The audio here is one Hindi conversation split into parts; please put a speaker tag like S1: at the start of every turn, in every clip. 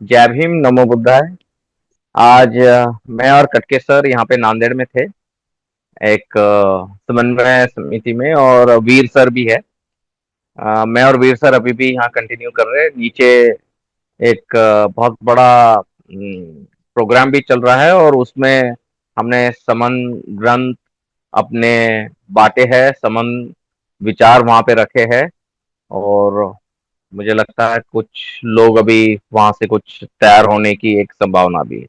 S1: जय भीम, नमो बुद्धाय। आज मैं और कटके सर यहाँ पे नांदेड़ में थे, एक समन्वय समिति में, और वीर सर भी है। मैं और वीर सर अभी भी यहाँ कंटिन्यू कर रहे हैं। नीचे एक बहुत बड़ा प्रोग्राम भी चल रहा है, और उसमें हमने समन ग्रंथ अपने बांटे हैं, समन विचार वहाँ पे रखे हैं। और मुझे लगता है कुछ लोग अभी वहाँ से कुछ तैयार होने की एक संभावना भी है।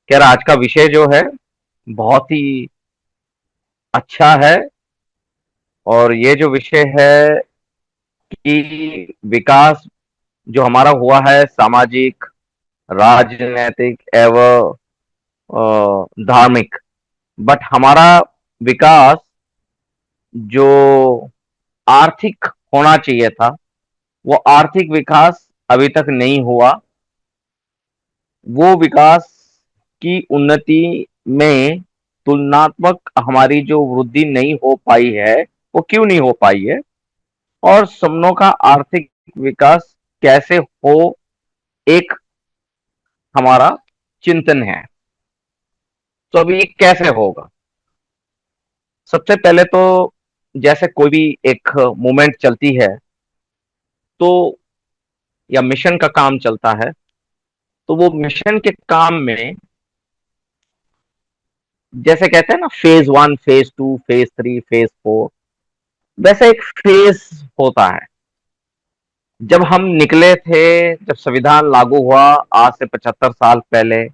S1: खैर, आज का विषय जो है बहुत ही अच्छा है। और ये जो विषय है कि विकास जो हमारा हुआ है, सामाजिक, राजनैतिक एवं धार्मिक, बट हमारा विकास जो आर्थिक होना चाहिए था, वो आर्थिक विकास अभी तक नहीं हुआ। वो विकास की उन्नति में तुलनात्मक हमारी जो वृद्धि नहीं हो पाई है, वो क्यों नहीं हो पाई है, और समनों का आर्थिक विकास कैसे हो, एक हमारा चिंतन है। तो अभी ये कैसे होगा? सबसे पहले तो जैसे कोई भी एक मूवमेंट चलती है, तो या मिशन का काम चलता है, तो वो मिशन के काम में जैसे कहते हैं ना, फेज 1, फेज 2, फेज 3, फेज 4, वैसे एक फेज होता है। जब हम निकले थे, जब संविधान लागू हुआ आज से 75 साल पहले,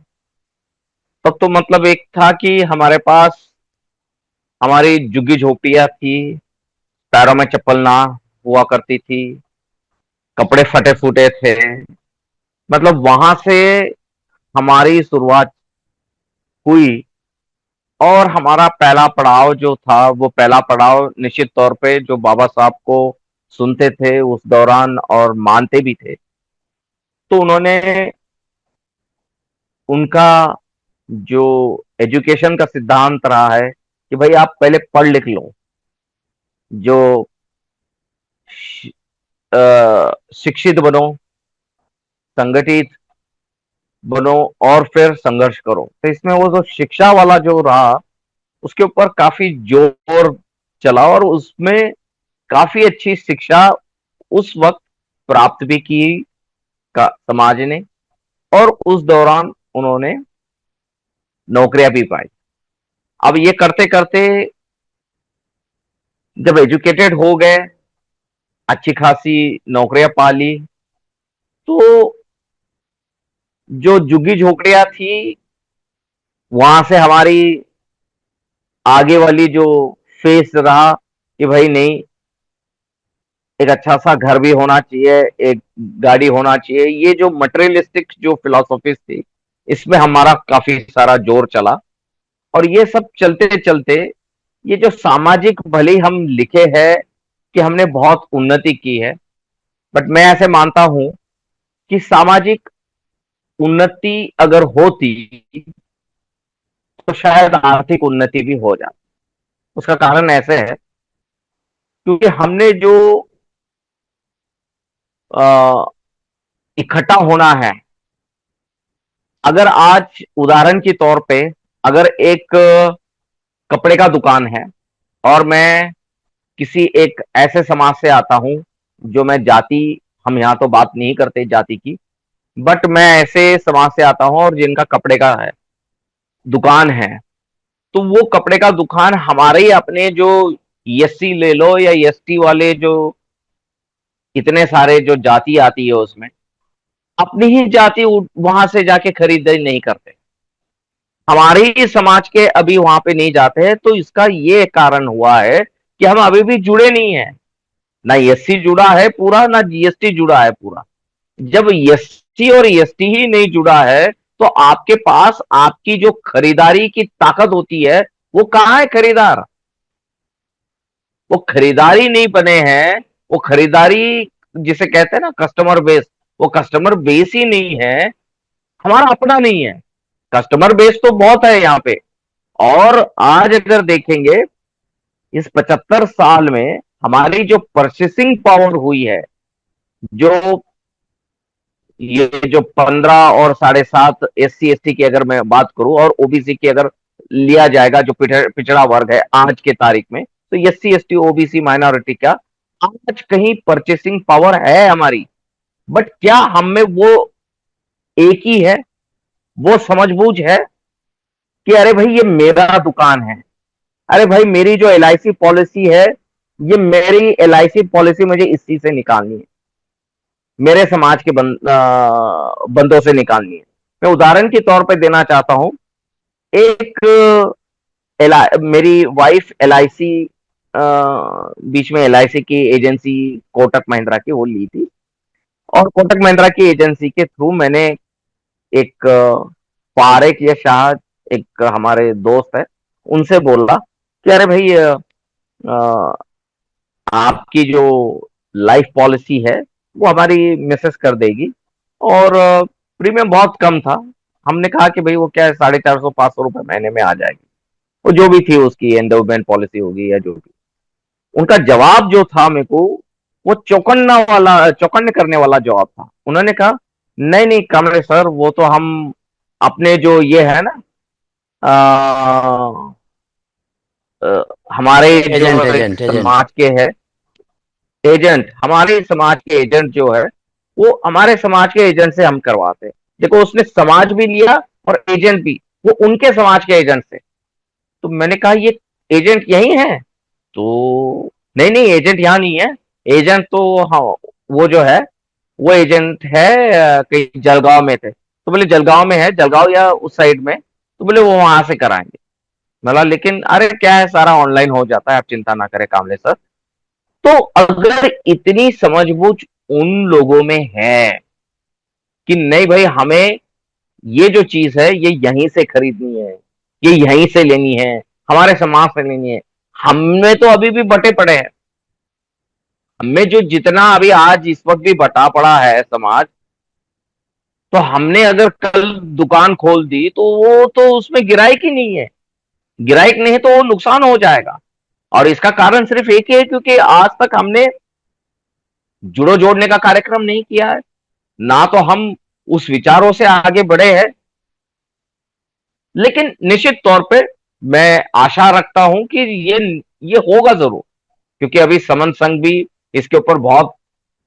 S1: तब तो मतलब एक था कि हमारे पास हमारी झुग्गी झोपड़ियां थी, पैरों में चप्पल ना हुआ करती थी, कपड़े फटे फूटे थे। मतलब वहां से हमारी शुरुआत हुई। और हमारा पहला पड़ाव जो था, वो पहला पड़ाव निश्चित तौर पे जो बाबा साहब को सुनते थे उस दौरान और मानते भी थे, तो उन्होंने उनका जो एजुकेशन का सिद्धांत रहा है कि भाई आप पहले पढ़ लिख लो, जो शिक्षित बनो, संगठित बनो, और फिर संघर्ष करो। तो इसमें वो जो शिक्षा वाला जो रहा, उसके ऊपर काफी जोर चला, और उसमें काफी अच्छी शिक्षा उस वक्त प्राप्त भी की का समाज ने। और उस दौरान उन्होंने नौकरियां भी पाई। अब ये करते करते जब एजुकेटेड हो गए, अच्छी खासी नौकरियां पा ली, तो जो झुग्गी झोपड़ियां थी, वहां से हमारी आगे वाली जो फेस रहा कि भाई नहीं, एक अच्छा सा घर भी होना चाहिए, एक गाड़ी होना चाहिए। ये जो मटेरियलिस्टिक जो फिलोसॉफीज थी, इसमें हमारा काफी सारा जोर चला। और ये सब चलते चलते, ये जो सामाजिक, भले ही हम लिखे हैं कि हमने बहुत उन्नति की है, बट मैं ऐसे मानता हूं कि सामाजिक उन्नति अगर होती, तो शायद आर्थिक उन्नति भी हो जाती। उसका कारण ऐसे है, क्योंकि हमने जो इकट्ठा होना है, अगर आज उदाहरण के तौर पे, अगर एक कपड़े का दुकान है, और मैं किसी एक ऐसे समाज से आता हूं, जो मैं जाति, हम यहां तो बात नहीं करते जाति की, बट मैं ऐसे समाज से आता हूं और जिनका कपड़े का है दुकान है, तो वो कपड़े का दुकान हमारे ही अपने जो एससी ले लो या एसटी वाले, जो इतने सारे जो जाति आती है उसमें, अपनी ही जाति वहां से जाके खरीदारी नहीं करते, हमारे ही समाज के अभी वहां पे नहीं जाते हैं। तो इसका ये कारण हुआ है कि हम अभी भी जुड़े नहीं है। ना एससी जुड़ा है पूरा, ना जीएसटी जुड़ा है पूरा। जब एससी और एसटी ही नहीं जुड़ा है, तो आपके पास आपकी जो खरीदारी की ताकत होती है, वो कहां है खरीदार? वो खरीदारी नहीं बने हैं। वो खरीदारी जिसे कहते हैं ना कस्टमर बेस, वो कस्टमर बेस ही नहीं है, हमारा अपना नहीं है। कस्टमर बेस तो बहुत है यहाँ पे। और आज अगर देखेंगे, इस 75 साल में हमारी जो परचेसिंग पावर हुई है, जो ये जो 15 और 7.5 SC ST की अगर मैं बात करूं और OBC की अगर लिया जाएगा, जो पिछड़ा वर्ग है आज के तारीख में, तो SC ST OBC माइनॉरिटी का आज कहीं परचेसिंग पावर है हमारी। बट क्या हम में वो एक ही है, वो समझबूझ है कि अरे भाई ये मेरा दुकान है, अरे भाई मेरी जो LIC पॉलिसी है, ये मेरी LIC पॉलिसी मुझे इसी से निकालनी है, मेरे समाज के बंदों से निकालनी है। मैं उदाहरण के तौर पे देना चाहता हूं, एक मेरी वाइफ LIC, बीच में LIC की एजेंसी कोटक महिंद्रा की वो ली थी, और कोटक महिंद्रा की एजेंसी के थ्रू मैंने एक पारेख या शाह, एक हमारे दोस्त है, उनसे बोला कि अरे भाई आपकी जो लाइफ पॉलिसी है वो हमारी मिसेस कर देगी, और प्रीमियम बहुत कम था। हमने कहा कि भाई वो क्या है, 450-500 रुपए महीने में आ जाएगी, वो जो भी थी उसकी एंडोमेंट पॉलिसी होगी या जो भी। उनका जवाब जो था मेरे को, वो चौकन्ने करने वाला जवाब था। उन्होंने कहा नहीं नहीं कमरे सर, वो तो हम अपने जो ये है ना, आ, हमारे जो
S2: एजेंट एजेंट एजेंट।
S1: समाज के है एजेंट, हमारे समाज के एजेंट जो है, वो हमारे समाज के एजेंट से हम करवाते हैं। देखो उसने समाज भी लिया और एजेंट भी, वो उनके समाज के एजेंट से। तो मैंने कहा ये एजेंट यही है? तो नहीं नहीं एजेंट यहाँ नहीं है, एजेंट तो हाँ वो जो है वो एजेंट है कहीं जलगांव में थे। तो बोले जलगांव में है, जलगांव या उस साइड में? तो बोले वो वहां से कराएंगे। बोला लेकिन अरे क्या है, सारा ऑनलाइन हो जाता है, आप चिंता ना करें कामले सर। तो अगर इतनी समझबूझ उन लोगों में है कि नहीं भाई हमें ये जो चीज है ये यहीं से खरीदनी है, ये यहीं से लेनी है, हमारे समाज से लेनी है, हमें तो अभी भी बटे पड़े हैं। हमें जो जितना अभी आज इस वक्त भी बटा पड़ा है समाज, तो हमने अगर कल दुकान खोल दी तो वो तो उसमें गिराई की नहीं है, गिराइक नहीं है तो वो नुकसान हो जाएगा। और इसका कारण सिर्फ एक ही है, क्योंकि आज तक हमने जुड़ो जोड़ने का कार्यक्रम नहीं किया है, ना तो हम उस विचारों से आगे बढ़े हैं। लेकिन निश्चित तौर पे मैं आशा रखता हूं कि ये होगा जरूर, क्योंकि अभी समन संघ भी इसके ऊपर बहुत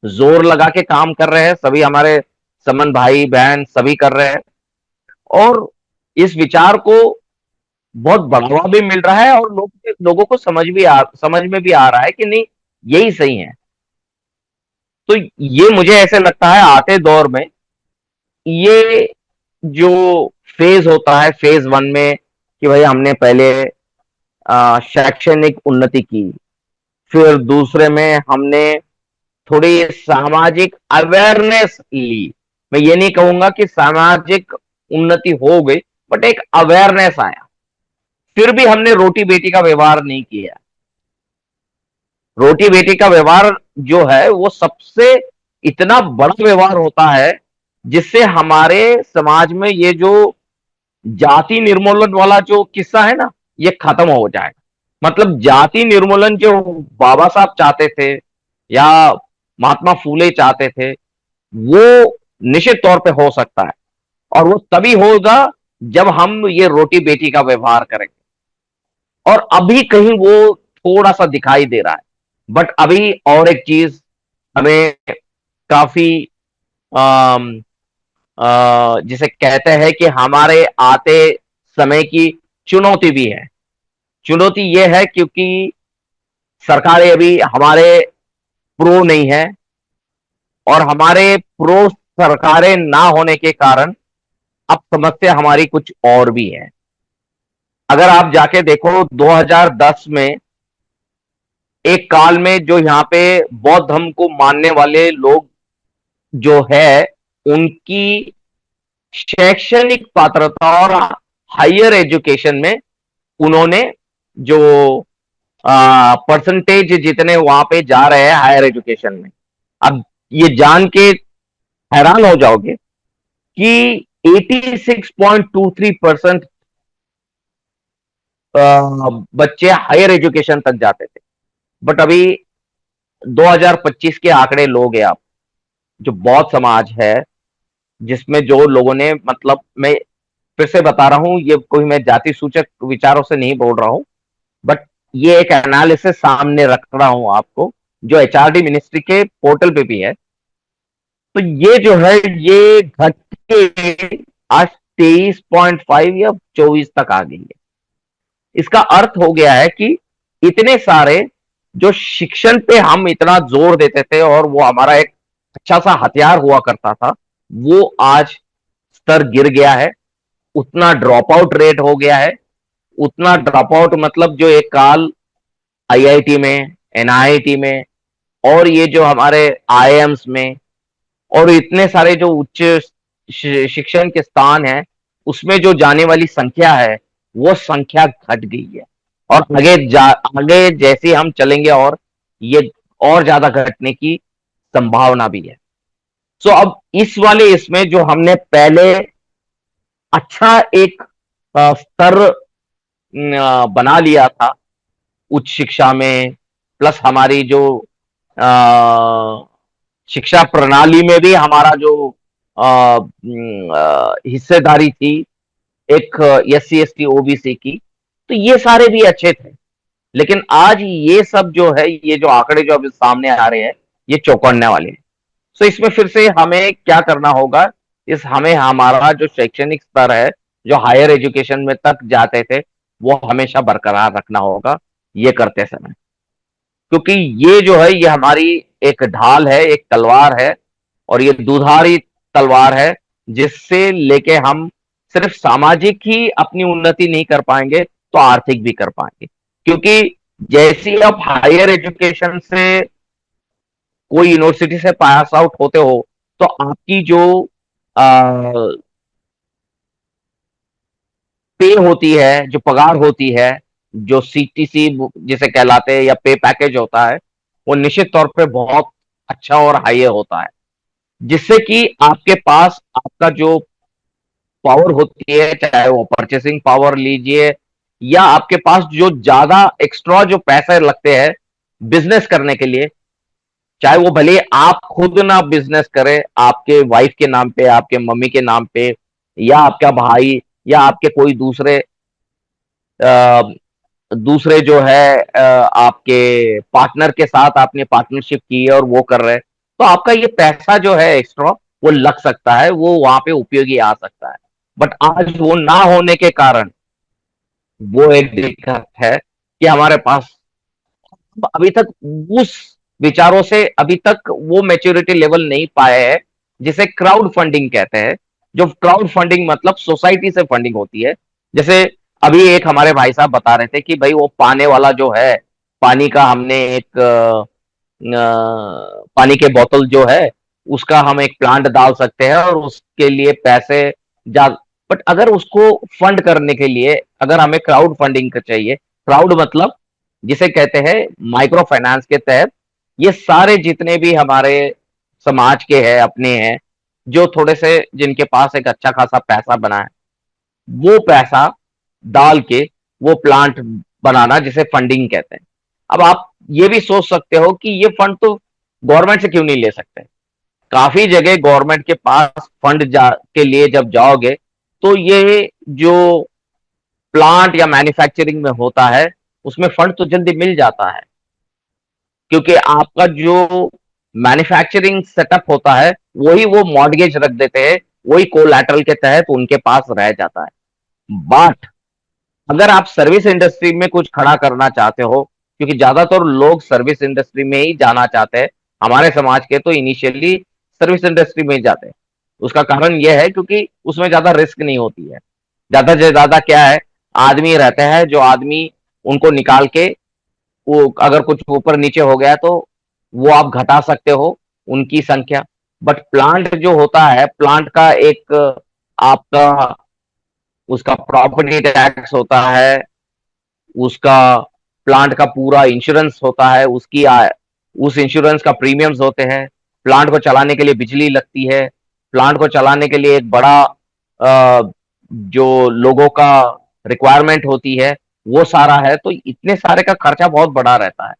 S1: जोर लगा के काम कर रहे हैं, सभी हमारे समन भाई बहन सभी कर रहे हैं, और इस विचार को बहुत बढ़ावा भी मिल रहा है, और लोगों को समझ में भी आ रहा है कि नहीं यही सही है। तो ये मुझे ऐसे लगता है आते दौर में ये जो फेज होता है, फेज 1 में कि भाई हमने पहले शैक्षणिक उन्नति की, फिर दूसरे में हमने थोड़ी सामाजिक अवेयरनेस ली। मैं ये नहीं कहूंगा कि सामाजिक उन्नति हो गई, बट एक अवेयरनेस आया। फिर भी हमने रोटी बेटी का व्यवहार नहीं किया। रोटी बेटी का व्यवहार जो है वो सबसे इतना बड़ा व्यवहार होता है, जिससे हमारे समाज में ये जो जाति निर्मूलन वाला जो किस्सा है ना, ये खत्म हो जाएगा। मतलब जाति निर्मूलन जो बाबा साहब चाहते थे या महात्मा फूले चाहते थे, वो निश्चित तौर पे हो सकता है, और वो तभी होगा जब हम ये रोटी बेटी का व्यवहार करेंगे। और अभी कहीं वो थोड़ा सा दिखाई दे रहा है। बट अभी और एक चीज हमें काफी जिसे कहते हैं कि हमारे आते समय की चुनौती भी है। चुनौती यह है क्योंकि सरकारें अभी हमारे प्रो नहीं है, और हमारे प्रो सरकारें ना होने के कारण अब समस्या हमारी कुछ और भी है। अगर आप जाके देखो 2010 में एक काल में जो यहाँ पे बौद्ध धर्म को मानने वाले लोग जो है, उनकी शैक्षणिक पात्रता और हायर एजुकेशन में उन्होंने जो परसेंटेज जितने वहां पे जा रहे हैं हायर एजुकेशन में, अब ये जान के हैरान हो जाओगे कि 86.23% बच्चे हायर एजुकेशन तक जाते थे। बट अभी 2025 के आंकड़े लोगे आप, जो बौद्ध समाज है जिसमें जो लोगों ने, मतलब मैं फिर से बता रहा हूं, ये कोई मैं जाति सूचक विचारों से नहीं बोल रहा हूं, बट ये एक एनालिसिस सामने रख रहा हूं आपको, जो एचआरडी मिनिस्ट्री के पोर्टल पे भी है। तो ये जो है, ये घट के आज 23.5 या 24 तक आ गई है। इसका अर्थ हो गया है कि इतने सारे, जो शिक्षण पे हम इतना जोर देते थे और वो हमारा एक अच्छा सा हथियार हुआ करता था, वो आज स्तर गिर गया है। उतना ड्रॉप आउट रेट हो गया है, उतना ड्रॉप आउट मतलब जो एक काल आईआईटी में, एनआईटी में, और ये जो हमारे आईएम्स में, और इतने सारे जो उच्च शिक्षण के स्थान है, उसमें जो जाने वाली संख्या है, वो संख्या घट गई है। और आगे जैसे हम चलेंगे, और ये और ज्यादा घटने की संभावना भी है। सो अब इस वाले इसमें जो हमने पहले अच्छा एक स्तर बना लिया था उच्च शिक्षा में, प्लस हमारी जो शिक्षा प्रणाली में भी हमारा जो हिस्सेदारी थी एक SC ST OBC की, तो ये सारे भी अच्छे थे। लेकिन आज ये सब जो है, ये जो आंकड़े जो अभी सामने आ रहे हैं, ये चौंकाने वाले हैं। सो इसमें फिर से हमें क्या करना होगा, इस हमें हमारा जो शैक्षणिक स्तर है, जो हायर एजुकेशन में तक जाते थे, वो हमेशा बरकरार रखना होगा ये करते समय। क्योंकि ये जो है, ये हमारी एक ढाल है, एक तलवार है, और ये दुधारी तलवार है, जिससे लेके हम सिर्फ सामाजिक ही अपनी उन्नति नहीं कर पाएंगे, तो आर्थिक भी कर पाएंगे। क्योंकि जैसी आप हायर एजुकेशन से कोई यूनिवर्सिटी से पास आउट होते हो, तो आपकी जो पे होती है, जो पगार होती है, जो CTC जिसे कहलाते हैं, या पे पैकेज होता है, वो निश्चित तौर पे बहुत अच्छा और हाई होता है, जिससे कि आपके पास आपका जो पावर होती है, चाहे वो परचेसिंग पावर लीजिए, या आपके पास जो ज्यादा एक्स्ट्रा जो पैसे लगते हैं बिजनेस करने के लिए, चाहे वो भले आप खुद ना बिजनेस करें, आपके वाइफ के नाम पे, आपके मम्मी के नाम पे, या आपका भाई, या आपके कोई दूसरे जो है आपके पार्टनर के साथ आपने पार्टनरशिप की है और वो कर रहे हैं, तो आपका ये पैसा जो है एक्स्ट्रा, वो लग सकता है, वो वहां पे उपयोगी आ सकता है। बट आज वो ना होने के कारण वो एक दिक्कत है कि हमारे पास अभी तक उस विचारों से अभी तक वो मेच्योरिटी लेवल नहीं पाए है, जिसे क्राउड फंडिंग कहते हैं। जो क्राउड फंडिंग मतलब सोसाइटी से फंडिंग होती है। जैसे अभी एक हमारे भाई साहब बता रहे थे कि भाई वो पाने वाला जो है, पानी का हमने एक पानी के बोतल जो है, उसका हम एक प्लांट डाल सकते हैं, और उसके लिए पैसे जा बट अगर उसको फंड करने के लिए अगर हमें क्राउड फंडिंग चाहिए, क्राउड मतलब जिसे कहते हैं माइक्रो फाइनेंस के तहत, ये सारे जितने भी हमारे समाज के हैं, अपने हैं, जो थोड़े से जिनके पास एक अच्छा खासा पैसा बना है, वो पैसा डाल के वो प्लांट बनाना, जिसे फंडिंग कहते हैं। अब आप ये भी सोच सकते हो कि ये फंड तो गवर्नमेंट से क्यों नहीं ले सकते। काफी जगह गवर्नमेंट के पास फंड के लिए जब जाओगे, तो ये जो प्लांट या मैन्युफैक्चरिंग में होता है, उसमें फंड तो जल्दी मिल जाता है, क्योंकि आपका जो मैन्युफैक्चरिंग सेटअप होता है, वही वो मॉर्गेज रख देते हैं, वही कोलैटरल के तहत उनके पास रह जाता है। बट अगर आप सर्विस इंडस्ट्री में कुछ खड़ा करना चाहते हो, क्योंकि ज्यादातर लोग सर्विस इंडस्ट्री में ही जाना चाहते हैं, हमारे समाज के तो इनिशियली सर्विस इंडस्ट्री में ही जाते हैं। उसका कारण यह है क्योंकि उसमें ज्यादा रिस्क नहीं होती है। ज्यादा से ज्यादा क्या है, आदमी रहते हैं, जो आदमी उनको निकाल के, वो अगर कुछ ऊपर नीचे हो गया तो वो आप घटा सकते हो उनकी संख्या। बट प्लांट जो होता है, प्लांट का एक आपका उसका प्रॉपर्टी टैक्स होता है, उसका प्लांट का पूरा इंश्योरेंस होता है, उस इंश्योरेंस का प्रीमियम्स होते हैं, प्लांट को चलाने के लिए बिजली लगती है, प्लांट को चलाने के लिए एक बड़ा जो लोगों का रिक्वायरमेंट होती है, वो सारा है। तो इतने सारे का खर्चा बहुत बड़ा रहता है।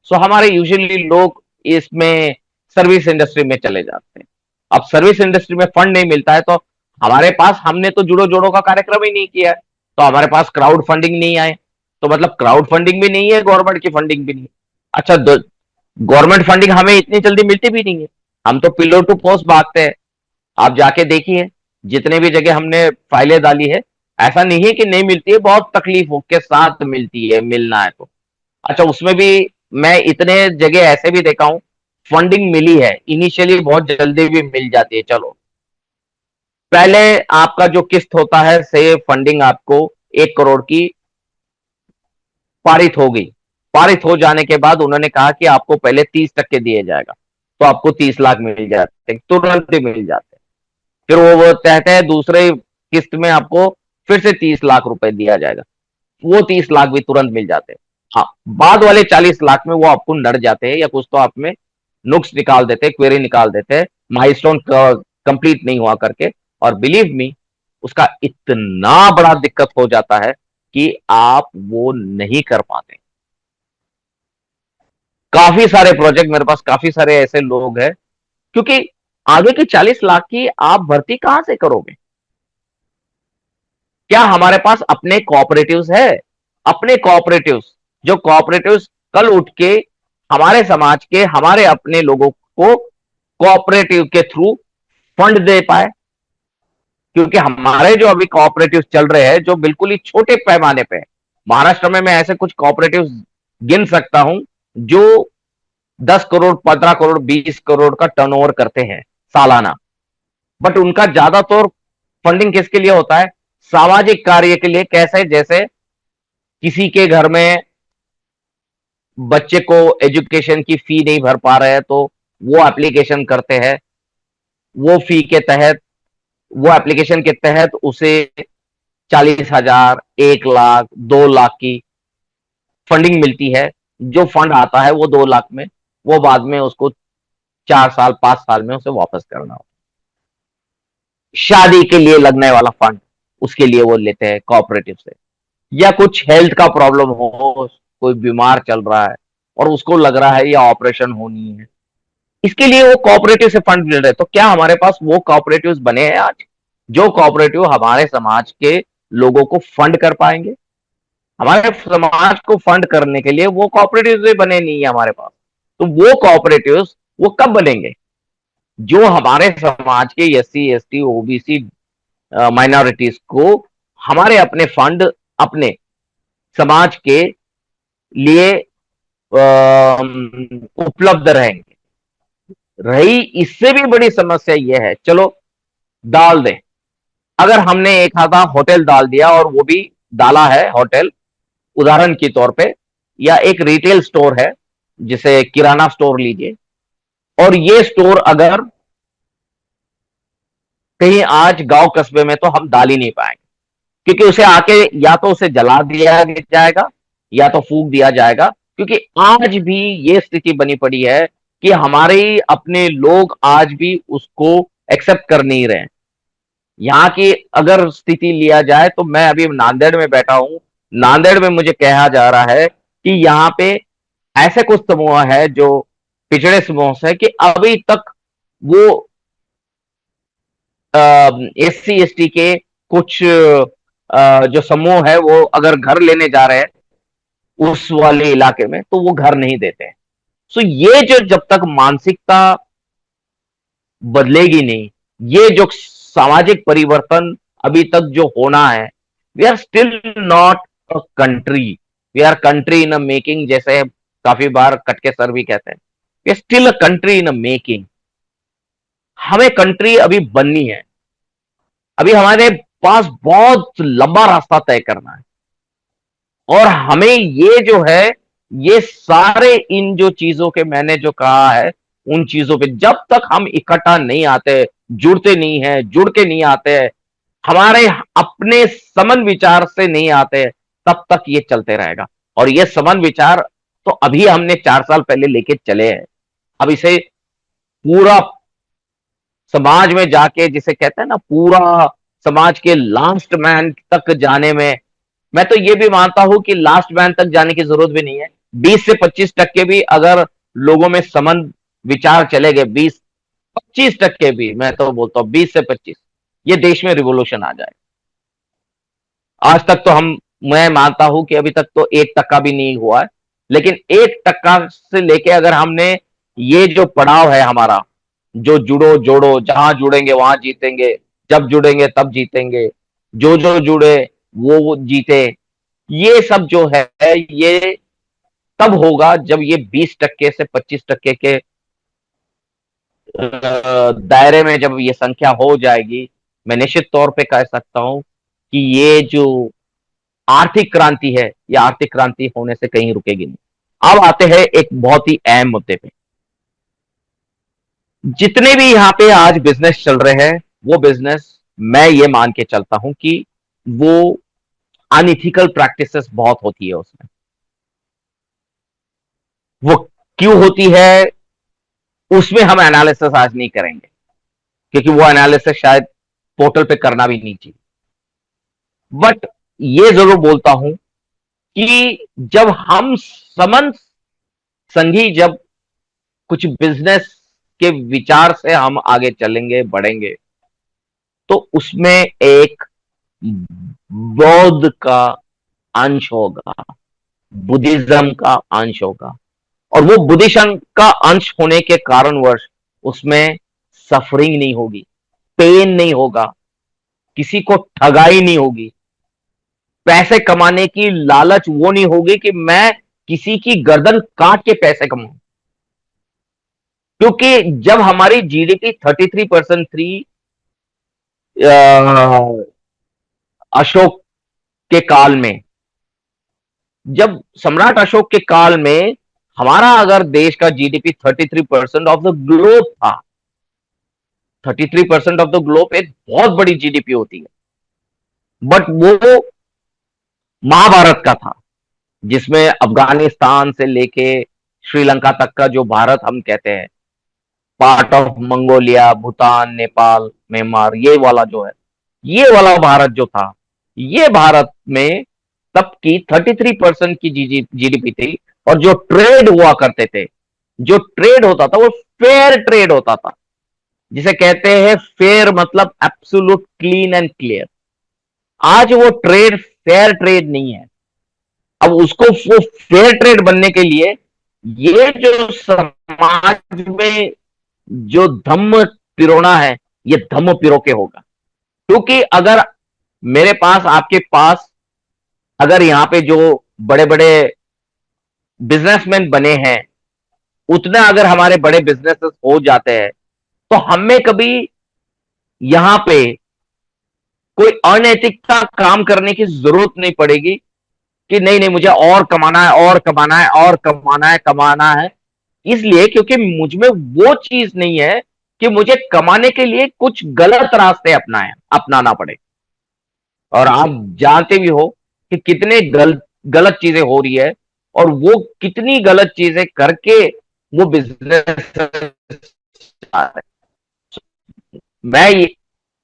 S1: सो हमारे यूजुअली लोग इसमें सर्विस इंडस्ट्री में चले जाते हैं। अब सर्विस इंडस्ट्री में फंड नहीं मिलता है, तो हमारे पास, हमने तो जुड़ो जोड़ो का कार्यक्रम ही नहीं किया है, तो हमारे पास क्राउड फंडिंग नहीं आए, तो मतलब क्राउड फंडिंग भी नहीं है, गवर्नमेंट की फंडिंग भी नहीं है। अच्छा, गवर्नमेंट फंडिंग हमें इतनी जल्दी मिलती भी नहीं है, हम तो पिलर टू पोस्ट भागते हैं। आप जाके देखिए, जितने भी जगह हमने फाइलें डाली है, ऐसा नहीं है कि नहीं मिलती है, बहुत तकलीफों के साथ मिलती है, मिलना है तो। अच्छा, उसमें भी मैं इतने जगह ऐसे भी देखा हूं, फंडिंग मिली है इनिशियली, बहुत जल्दी भी मिल जाती है, चलो पहले आपका जो किस्त होता है से फंडिंग आपको 1 करोड़ की पारित हो गई, पारित हो जाने के बाद उन्होंने कहा कि आपको पहले 30% दिए जाएगा, तो आपको 30 लाख मिल जाते, तुरंत ही मिल जाते। फिर वो कहते हैं दूसरे किस्त में आपको फिर से 30 लाख रुपए दिया जाएगा, वो 30 लाख भी तुरंत मिल जाते हैं। हाँ, बाद वाले 40 लाख में वो आपको नड़ जाते हैं, या कुछ तो आप में नुक्स निकाल देते हैं, क्वेरी निकाल देते हैं, माइलस्टोन कंप्लीट नहीं हुआ करके। और बिलीव मी, उसका इतना बड़ा दिक्कत हो जाता है कि आप वो नहीं कर पाते। काफी सारे प्रोजेक्ट मेरे पास, काफी सारे ऐसे लोग हैं, क्योंकि आगे के 40 लाख की आप भर्ती कहां से करोगे? क्या हमारे पास अपने कोऑपरेटिव्स है? अपने कोऑपरेटिव्स, जो कोऑपरेटिव्स कल उठ के हमारे समाज के, हमारे अपने लोगों को कोऑपरेटिव के थ्रू फंड दे पाए? क्योंकि हमारे जो अभी कोऑपरेटिव चल रहे हैं, जो बिल्कुल ही छोटे पैमाने पे, महाराष्ट्र में मैं ऐसे कुछ कोऑपरेटिव गिन सकता हूं जो 10 करोड़, 15 करोड़, 20 करोड़ का टर्नओवर करते हैं सालाना, बट उनका ज्यादातर फंडिंग किसके लिए होता है? सामाजिक कार्य के लिए। कैसे? जैसे किसी के घर में बच्चे को एजुकेशन की फी नहीं भर पा रहे हैं, तो वो एप्लीकेशन करते हैं, वो फी के तहत, वो एप्लीकेशन के तहत उसे 40,000, 1 लाख, 2 लाख की फंडिंग मिलती है। जो फंड आता है वो 2 लाख में, वो बाद में उसको 4 साल, 5 साल में उसे वापस करना होता है। शादी के लिए लगने वाला फंड, उसके लिए वो लेते हैं कोऑपरेटिव से। या कुछ हेल्थ का प्रॉब्लम हो, कोई बीमार चल रहा है और उसको लग रहा है या ऑपरेशन होनी है, इसके लिए वो कोऑपरेटिव से फंड मिल रहे हैं। तो क्या हमारे पास वो कोऑपरेटिव बने हैं आज, जो कोऑपरेटिव हमारे समाज के लोगों को फंड कर पाएंगे? हमारे समाज को फंड करने के लिए वो कोऑपरेटिव बने नहीं है हमारे पास। तो वो कोऑपरेटिव वो कब बनेंगे? जो हमारे समाज के एससी, एसटी, ओबीसी, माइनॉरिटीज को हमारे अपने फंड, अपने समाज के लिए उपलब्ध रहेंगे। रही इससे भी बड़ी समस्या यह है, चलो डाल दें, अगर हमने एक आधा होटल डाल दिया, और वो भी डाला है होटल उदाहरण के तौर पे, या एक रिटेल स्टोर है, जिसे किराना स्टोर लीजिए, और ये स्टोर अगर कहीं आज गांव कस्बे में, तो हम डाल ही नहीं पाएंगे, क्योंकि उसे आके या तो उसे जला दिया जाएगा या तो फूंक दिया जाएगा। क्योंकि आज भी ये स्थिति बनी पड़ी है कि हमारे अपने लोग आज भी उसको एक्सेप्ट कर नहीं रहे हैं। यहाँ की अगर स्थिति लिया जाए, तो मैं अभी नांदेड़ में बैठा हूं, नांदेड़ में मुझे कहा जा रहा है कि यहाँ पे ऐसे कुछ समूह है जो पिछड़े समूह से, कि अभी तक वो एससी एसटी के कुछ जो समूह है, वो अगर घर लेने जा रहे हैं उस वाले इलाके में, तो वो घर नहीं देते हैं। सो ये जो, जब तक मानसिकता बदलेगी नहीं, ये जो सामाजिक परिवर्तन अभी तक जो होना है, we are still not a country, we are country in a making, जैसे काफी बार कटके सर भी कहते हैं, we are still a country in a making. हमें कंट्री अभी बननी है, अभी हमारे पास बहुत लंबा रास्ता तय करना है, और हमें ये जो है, ये सारे इन जो चीजों के मैंने जो कहा है, उन चीजों पे जब तक हम इकट्ठा नहीं आते, जुड़ते नहीं है, जुड़ के नहीं आते, हमारे अपने समन विचार से नहीं आते, तब तक ये चलते रहेगा। और ये समन विचार तो अभी हमने 4 साल पहले लेके चले हैं, अब इसे पूरा समाज में जाके, जिसे कहते हैं ना, पूरा समाज के लास्ट मैन तक जाने में, मैं तो ये भी मानता हूं कि लास्ट मैन तक जाने की जरूरत भी नहीं है। 20 से 25% भी अगर लोगों में समन विचार चले गए, 20 25% भी, मैं तो बोलता हूं 20 से 25, ये देश में रिवॉल्यूशन आ जाए। आज तक तो मैं मानता हूं कि अभी तक तो 1% भी नहीं हुआ है, लेकिन 1% से लेके अगर हमने ये जो पड़ाव है हमारा, जो जुड़ो जोड़ो, जहां जुड़ेंगे वहां जीतेंगे, जब जुड़ेंगे तब जीतेंगे, जो जुड़े वो जीते, ये सब जो है ये तब होगा जब ये 20% से 25% के दायरे में जब ये संख्या हो जाएगी। मैं निश्चित तौर पे कह सकता हूं कि ये जो आर्थिक क्रांति है, ये आर्थिक क्रांति होने से कहीं रुकेगी नहीं। अब आते हैं एक बहुत ही अहम मुद्दे पे। जितने भी यहां पे आज बिजनेस चल रहे हैं, वो बिजनेस मैं ये मान के चलता हूं कि वो अनइथिकल प्रैक्टिसेस बहुत होती है उसमें। वो क्यों होती है, उसमें हम एनालिसिस आज नहीं करेंगे, क्योंकि वो एनालिसिस शायद पोर्टल पे करना भी नहीं चाहिए। बट ये जरूर बोलता हूं कि जब हम समन संघी, जब कुछ बिजनेस के विचार से हम आगे चलेंगे बढ़ेंगे, तो उसमें एक बौद्ध का अंश होगा, बुद्धिज्म का अंश होगा। और वो बुद्धिज्म का अंश होने के कारणवश उसमें सफरिंग नहीं होगी, पेन नहीं होगा, किसी को ठगाई नहीं होगी, पैसे कमाने की लालच वो नहीं होगी कि मैं किसी की गर्दन काट के पैसे कमाऊं। क्योंकि जब हमारी जीडीपी 33% थी अशोक के काल में, जब सम्राट अशोक के काल में हमारा अगर देश का जीडीपी 33% ऑफ द ग्लोब था, 33% ऑफ द ग्लोब एक बहुत बड़ी जीडीपी होती है। बट वो महाभारत का था, जिसमें अफगानिस्तान से लेके श्रीलंका तक का जो भारत हम कहते हैं, part of Mongolia, Bhutan, Nepal, Myanmar, ये वाला जो है, ये वाला भारत जो था, ये भारत में तब की 33% की जीडीपी थी। और जो ट्रेड हुआ करते थे, जो ट्रेड होता था वो फेयर ट्रेड होता था, जिसे कहते हैं फेयर मतलब एब्सोल्यूट क्लीन एंड क्लियर। आज वो ट्रेड फेयर ट्रेड नहीं है। अब उसको वो फेयर ट्रेड बनने के लिए ये जो समाज में जो धम्म पिरोना है, ये धम्म पिरो के होगा। क्योंकि अगर मेरे पास, आपके पास, अगर यहां पे जो बड़े बड़े बिजनेसमैन बने हैं, उतना अगर हमारे बड़े बिजनेसेस हो जाते हैं, तो हमें कभी यहां पे कोई अनैतिकता काम करने की जरूरत नहीं पड़ेगी कि नहीं नहीं मुझे और कमाना है और कमाना है और कमाना है कमाना है। इसलिए क्योंकि मुझ में वो चीज नहीं है कि मुझे कमाने के लिए कुछ गलत रास्ते अपनाना पड़े। और आप जानते भी हो कि कितने गलत चीजें हो रही है, और वो कितनी गलत चीजें करके वो बिजनेस मैं ये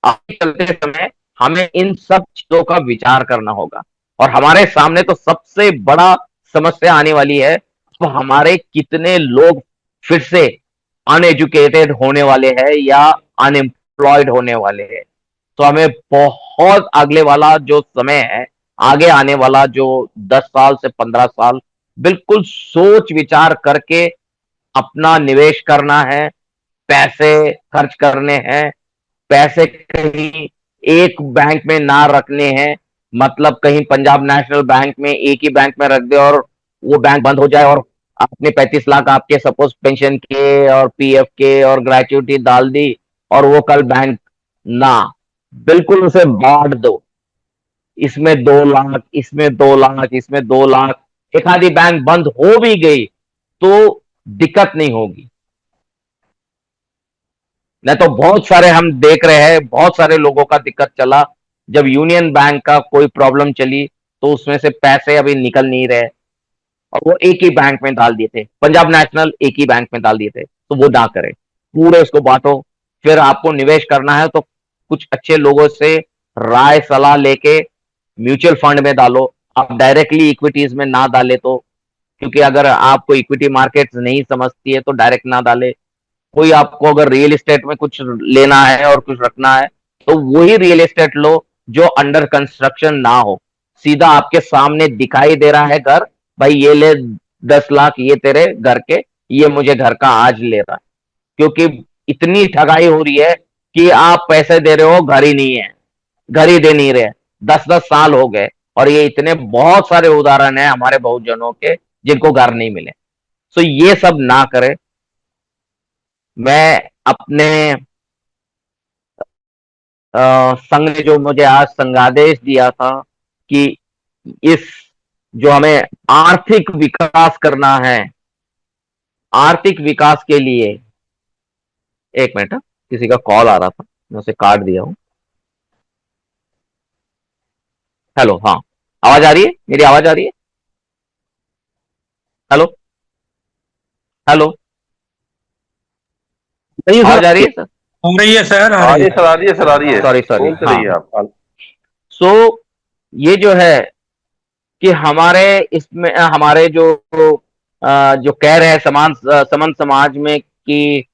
S1: आगे चलते समय हमें इन सब चीजों का विचार करना होगा। और हमारे सामने तो सबसे बड़ा समस्या आने वाली है, तो हमारे कितने लोग फिर से अनएजुकेटेड होने वाले हैं या अनएम्प्लॉयड होने वाले हैं। तो हमें बहुत अगले वाला जो समय है, आगे आने वाला जो 10 साल से 15 साल, बिल्कुल सोच विचार करके अपना निवेश करना है, पैसे खर्च करने हैं। पैसे कहीं एक बैंक में ना रखने हैं, मतलब कहीं पंजाब नेशनल बैंक में, एक ही बैंक में रख दे और वो बैंक बंद हो जाए और आपने 35 लाख आपके सपोज पेंशन के और पीएफ के और ग्रेचुइटी डाल दी, और वो कल बैंक ना, बिल्कुल उसे बांट दो। इसमें 2 लाख, इसमें 2 लाख, इसमें 2 लाख, एक आधी बैंक बंद हो भी गई तो दिक्कत नहीं होगी। नहीं तो बहुत सारे हम देख रहे हैं, बहुत सारे लोगों का दिक्कत चला जब यूनियन बैंक का कोई प्रॉब्लम चली, तो उसमें से पैसे अभी निकल नहीं रहे, और वो एक ही बैंक में डाल दिए थे, पंजाब नेशनल एक ही बैंक में डाल दिए थे। तो वो ना करे, पूरे उसको बांटो। फिर आपको निवेश करना है तो कुछ अच्छे लोगों से राय सलाह लेके म्यूचुअल फंड में डालो। आप डायरेक्टली इक्विटीज में ना डाले तो, क्योंकि अगर आपको इक्विटी मार्केट नहीं समझती है तो डायरेक्ट ना डाले। कोई आपको अगर रियल एस्टेट में कुछ लेना है और कुछ रखना है तो वही रियल एस्टेट लो जो अंडर कंस्ट्रक्शन ना हो। सीधा आपके सामने दिखाई दे रहा है घर, भाई ये ले 10 लाख, ये तेरे घर के, ये मुझे घर का आज ले रहा है। क्योंकि इतनी ठगाई हो रही है कि आप पैसे दे रहे हो, घर ही नहीं है, घर ही दे नहीं रहे। 10-10 साल हो गए और ये इतने बहुत सारे उदाहरण है हमारे बहुजनों के जिनको घर नहीं मिले। सो ये सब ना करे। मैं अपने संघ ने जो मुझे आज संघादेश दिया था कि इस जो हमें आर्थिक विकास करना है, आर्थिक विकास के लिए, एक मिनट, किसी का कॉल आ रहा था, मैं उसे काट दिया हूं। हेलो, हाँ, आवाज आ रही है? मेरी आवाज आ रही है? हेलो, हेलो,
S2: सही है सर।
S1: आवाज आ रही है सर?
S2: आ रही है सर, आ
S3: आ
S2: रही
S3: रही
S2: है।
S3: है सर, आ रही है सर, आ रही है।
S1: सॉरी सॉरी,
S3: बोलते
S1: हाँ।
S3: रहिए आप।
S1: सो ये जो है कि हमारे इसमें हमारे जो कह रहे हैं समान समन समाज में कि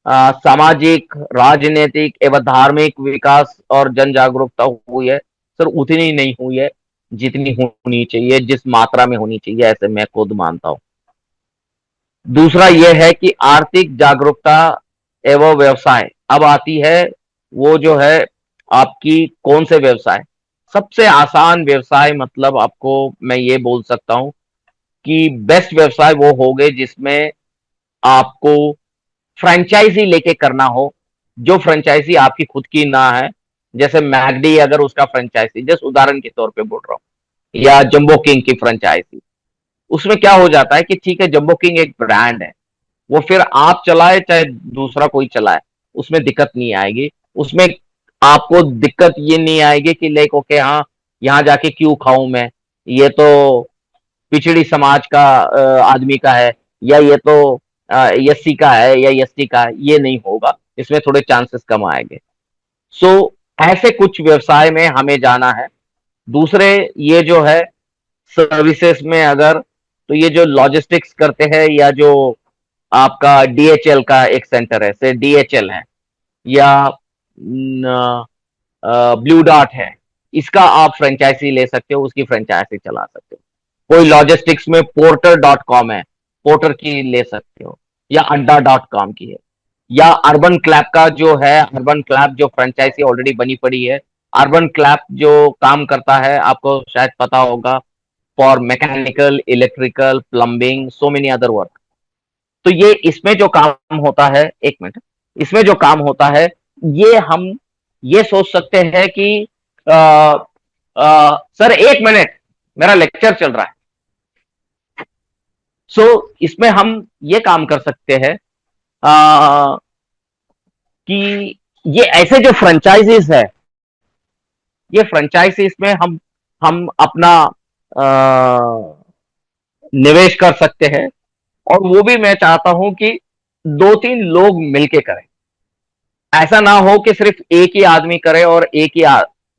S1: सामाजिक, राजनीतिक एवं धार्मिक विकास और जन जागरूकता हुई है, सर उतनी नहीं हुई है जितनी होनी चाहिए, जिस मात्रा में होनी चाहिए, ऐसे मैं खुद मानता हूं। दूसरा यह है कि आर्थिक जागरूकता एवं व्यवसाय अब आती है, वो जो है आपकी कौन से व्यवसाय। सबसे आसान व्यवसाय मतलब आपको मैं ये बोल सकता हूं कि बेस्ट व्यवसाय वो हो गए जिसमें आपको फ्रेंचाइजी लेके करना हो, जो फ्रेंचाइजी आपकी खुद की ना है। जैसे मैगडी अगर उसका फ्रेंचाइजी, जैसे उदाहरण के तौर पे बोल रहा हूं, या जंबो किंग की फ्रेंचाइजी, उसमें क्या हो जाता है कि ठीक है जंबो किंग एक ब्रांड है, वो फिर आप चलाए चाहे दूसरा कोई चलाए, उसमें दिक्कत नहीं आएगी। उसमें आपको दिक्कत ये नहीं आएगी कि लाइक ओके हाँ, यहाँ जाके क्यों खाऊं मैं, ये तो पिछड़ी समाज का आदमी का है, या ये तो एससी का है या एसटी का है, ये नहीं होगा। इसमें थोड़े चांसेस कम आएंगे। सो ऐसे कुछ व्यवसाय में हमें जाना है। दूसरे ये जो है सर्विसेज में अगर, तो ये जो लॉजिस्टिक्स करते हैं या जो आपका डीएचएल का एक सेंटर है, से डीएचएल है या ब्लू डार्ट है, इसका आप फ्रेंचाइजी ले सकते हो, उसकी फ्रेंचाइजी चला सकते हो। कोई लॉजिस्टिक्स में पोर्टर डॉट कॉम है, पोर्टर की ले सकते हो, या अड्डा डॉट कॉम की है, या अर्बन क्लैप का जो है, अर्बन क्लैप जो फ्रेंचाइजी ऑलरेडी बनी पड़ी है। अर्बन क्लैप जो काम करता है आपको शायद पता होगा, for mechanical, electrical, plumbing, so many other work. तो ये इसमें जो काम होता है, एक मिनट, इसमें जो काम होता है, ये हम ये सोच सकते हैं कि आ, सर एक मिनट, मेरा लेक्चर चल रहा है। सो इसमें हम ये काम कर सकते हैं कि ये ऐसे जो फ्रेंचाइजीज है, ये फ्रेंचाइजीज में हम अपना निवेश कर सकते हैं। और वो भी मैं चाहता हूं कि 2-3 लोग मिलके करें। ऐसा ना हो कि सिर्फ एक ही आदमी करे और एक ही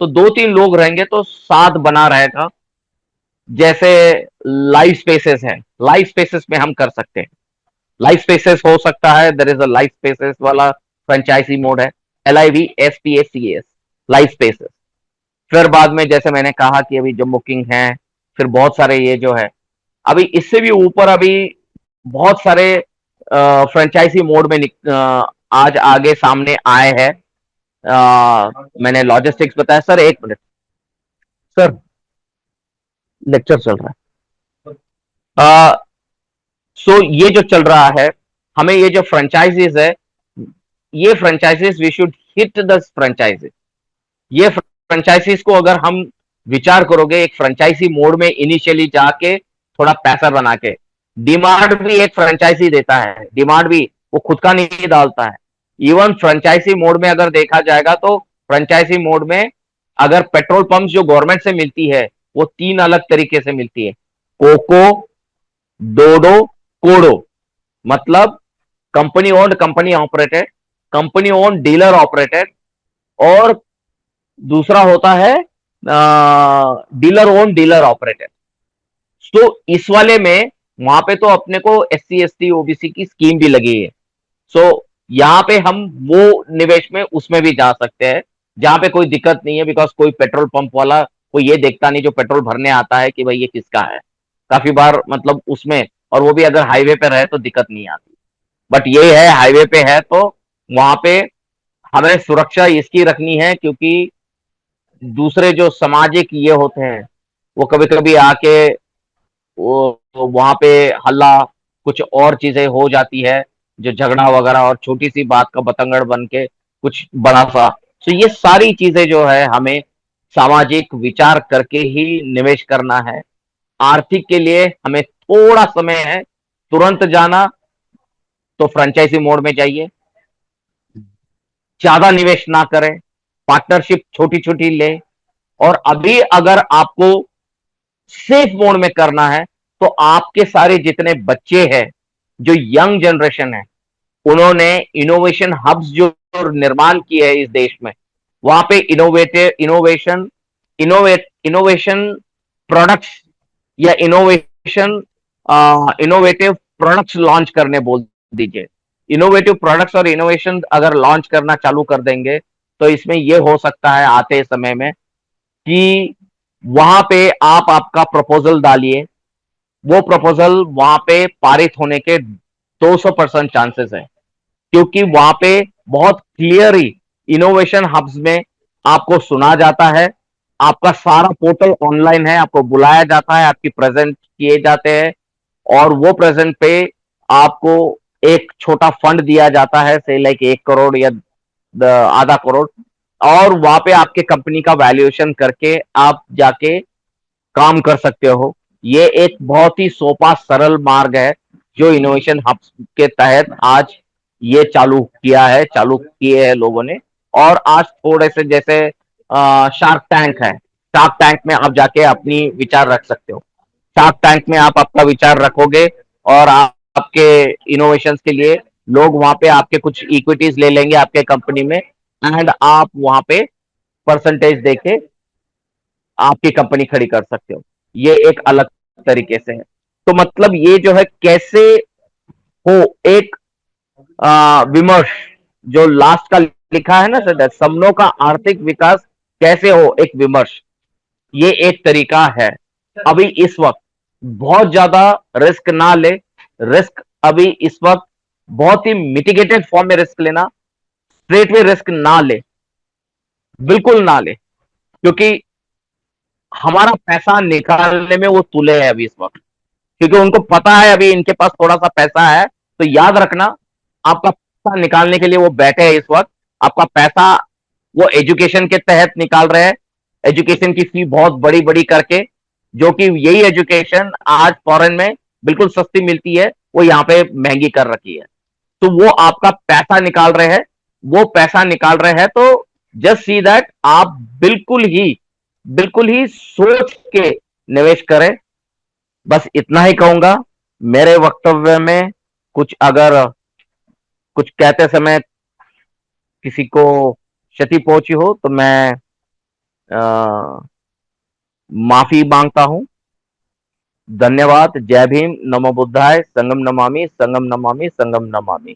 S1: तो 2-3 लोग रहेंगे तो साथ बना रहेगा। जैसे लाइव स्पेसेस है, लाइव स्पेसेस में हम कर सकते हैं। लाइव स्पेसेस हो सकता है, there is a live spaces वाला फ्रेंचाइजी मोड है, LIVSPACES, लाइव स्पेसेस। फिर बाद में जैसे मैंने कहा कि अभी जो बुकिंग है, फिर बहुत सारे ये जो है, अभी इससे भी ऊपर अभी बहुत सारे फ्रेंचाइजी मोड में आज आगे सामने आए हैं। मैंने लॉजिस्टिक्स बताया। सर एक मिनट सर, लेक्चर चल रहा है। सो ये जो चल रहा है, हमें ये जो फ्रेंचाइजीज है, ये franchisees we should hit the franchisees. ये फ्रेंचाइजीज को अगर हम विचार करोगे एक फ्रेंचाइजी मोड में इनिशियली जाके थोड़ा पैसा बना के, डिमांड भी एक फ्रेंचाइजी देता है, डिमांड भी वो खुद का नहीं डालता है। इवन फ्रेंचाइजी मोड में अगर देखा जाएगा तो फ्रेंचाइजी मोड में अगर पेट्रोल पंप जो गवर्नमेंट से मिलती है वो 3 अलग तरीके से मिलती है, कोको, डोडो, कोडो। मतलब company owned, company operated, company owned, dealer operated, और दूसरा होता है डीलर ओन, डीलर ऑपरेटेड। तो इस वाले में वहां पे तो अपने को SC ST OBC की स्कीम भी लगी है। सो यहाँ पे हम वो निवेश में उसमें भी जा सकते हैं जहां पे कोई दिक्कत नहीं है, बिकॉज कोई पेट्रोल पंप वाला कोई ये देखता नहीं जो पेट्रोल भरने आता है कि भाई ये किसका है। काफी बार मतलब उसमें, और वो भी अगर हाईवे पे रहे तो दिक्कत नहीं आती। बट ये है हाईवे पे है तो वहां पे हमें सुरक्षा इसकी रखनी है, क्योंकि दूसरे जो सामाजिक ये होते हैं वो कभी कभी आके वो वहां पे हल्ला कुछ और चीजें हो जाती है, जो झगड़ा वगैरह और छोटी सी बात का बतंगड़ बन के कुछ बड़ा सा। तो ये सारी चीजें जो है हमें सामाजिक विचार करके ही निवेश करना है। आर्थिक के लिए हमें थोड़ा समय है, तुरंत जाना तो फ्रेंचाइजी मोड में जाइए, ज्यादा निवेश ना करें, पार्टनरशिप छोटी छोटी ले। और अभी अगर आपको सेफ मोड में करना है तो आपके सारे जितने बच्चे हैं, जो यंग जनरेशन है, उन्होंने इनोवेशन हब्स जो निर्माण किए हैं इस देश में, वहां पे इनोवेटिव इनोवेशन इनोवेशन प्रोडक्ट्स या इनोवेटिव प्रोडक्ट्स लॉन्च करने बोल दीजिए। इनोवेटिव प्रोडक्ट्स और इनोवेशन अगर लॉन्च करना चालू कर देंगे तो इसमें यह हो सकता है आते समय में कि वहां पे आप आपका प्रपोजल डालिए, वो प्रपोजल वहां पे पारित होने के 200% चांसेस है, क्योंकि वहां पे बहुत क्लियरली इनोवेशन हब्स में आपको सुना जाता है, आपका सारा पोर्टल ऑनलाइन है, आपको बुलाया जाता है, आपकी प्रेजेंट किए जाते हैं, और वो प्रेजेंट पे आपको एक छोटा फंड दिया जाता है, से लाइक 1 करोड़ या आधा करोड़, और वहां पे आपके कंपनी का वैल्यूएशन करके आप जाके काम कर सकते हो। ये एक बहुत ही सोपा सरल मार्ग है जो इनोवेशन हब्स के तहत आज ये चालू किए हैं लोगों ने। और आज थोड़े से जैसे शार्क टैंक है, शार्क टैंक में आप जाके अपनी विचार रख सकते हो। शार्क टैंक में आप आपका विचार रखोगे और आपके इनोवेशंस के लिए लोग वहां पे आपके कुछ इक्विटीज ले लेंगे आपके कंपनी में, एंड आप वहां पे परसेंटेज देके आपकी कंपनी खड़ी कर सकते हो। ये एक अलग तरीके से है। तो मतलब ये जो है कैसे हो एक विमर्श, जो लास्ट का लिखा है ना सर, समनों का आर्थिक विकास कैसे हो एक विमर्श, ये एक तरीका है। अभी इस वक्त बहुत ज्यादा रिस्क ना ले, रिस्क अभी इस वक्त बहुत ही मिटिगेटेड फॉर्म में रिस्क लेना, स्ट्रेट वे रिस्क ना ले, बिल्कुल ना ले, क्योंकि हमारा पैसा निकालने में वो तुले है अभी इस वक्त, क्योंकि उनको पता है अभी इनके पास थोड़ा सा पैसा है। तो याद रखना, आपका पैसा निकालने के लिए वो बैठे हैं इस वक्त। आपका पैसा वो एजुकेशन के तहत निकाल रहे हैं, एजुकेशन की फी बहुत बड़ी बड़ी करके, जो कि यही एजुकेशन आज फॉरेन में बिल्कुल सस्ती मिलती है, वो यहाँ पे महंगी कर रखी है। तो वो आपका पैसा निकाल रहे हैं, वो पैसा निकाल रहे हैं, तो जस्ट सी दैट आप बिल्कुल ही सोच के निवेश करें। बस इतना ही कहूंगा। मेरे वक्तव्य में कुछ अगर कुछ कहते समय किसी को क्षति पहुंची हो तो मैं माफी मांगता हूं। धन्यवाद। जय भीम। नमो बुद्धाय। संगम नमामि, संगम नमामि, संगम नमामि।